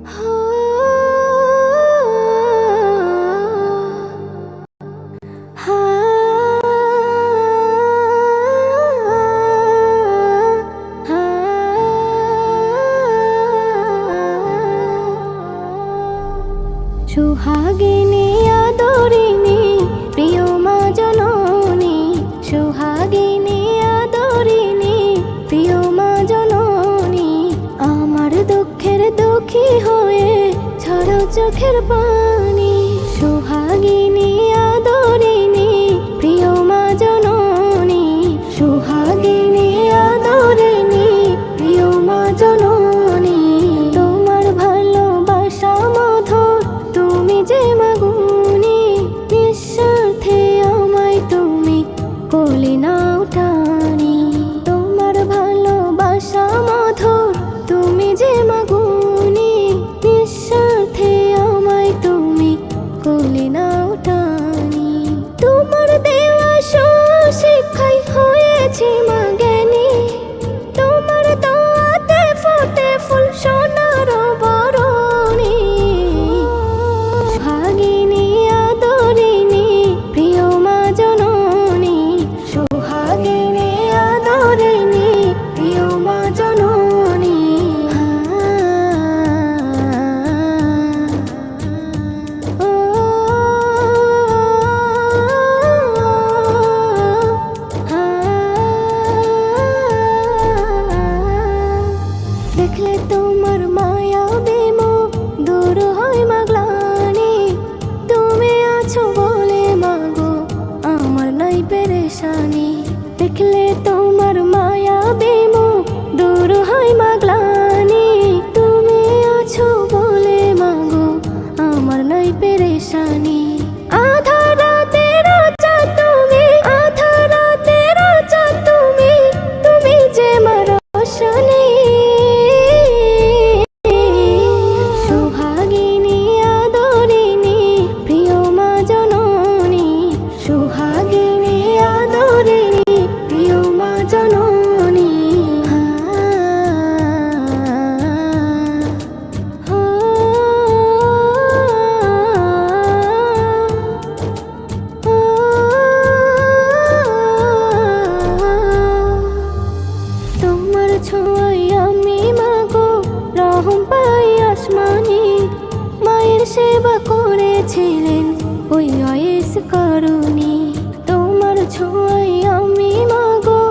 সুহাগিনী আদরিণী প্রিয় মা জননী, সুহাগিনী আদরিণী প্রিয় মা জননী। আমার দুঃখের দুঃখী হয়ে ঝরাও চোখের পানি। সুহাগিনী আদরিণী প্রিয় মা জননী, সুহাগিনী আদরিণী প্রিয় মা জননী। তোমার ভালোবাসা মধুর, তুমি যে মাগুনি, নিঃস্বার্থে আমায় তুমি কোলে নাও টানি। তোমার ভালোবাসা মধুর, তুমি যে মাগুনি, নিঃস্বার্থে আমায় তুমি কোলে নাও টানি। তোমার দেওয়া শিক্ষায় হয়েছি মা জ্ঞানী, তোমার দোয়াতে ফোটে ফুল সোনার বরণী। সুহাগিনী আদরিণী প্রিয় মা জননী, সুহাগিনী আদরিণী প্রিয় মা জননী। দেখলে তোমার মায়া বিমুখ দূর হয় মা গ্লানি, তুমি আছো বলে মাগো আমার নাই পেরেশানি। দেখলে তোমার মায়া বিমুখ দূর হয় মা গ্লানি, তুমি আছো বলে মাগো আমার নাই পেরেশানি। আধা রাতে রাজা তুমি, আধা রাতে রাজা তুমি, তুমি যে মা রোশনী। সুহাগিনী আদরিণী প্রিয় মা জননী, সুহাগিনী আদরিণী প্রিয় মা জননী। তোমার ছোঁয়ায় আমি মাগো রহম পাই আসমানি, মায়ের সেবা করেছিলেন ওই ওয়েস করুণী। তোমার ছোঁয়ায় আমি মাগো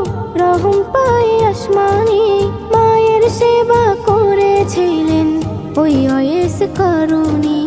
রহম পাই আসমানি, মায়ের সেবা করেছিলেন ওই ওয়েস করুণী।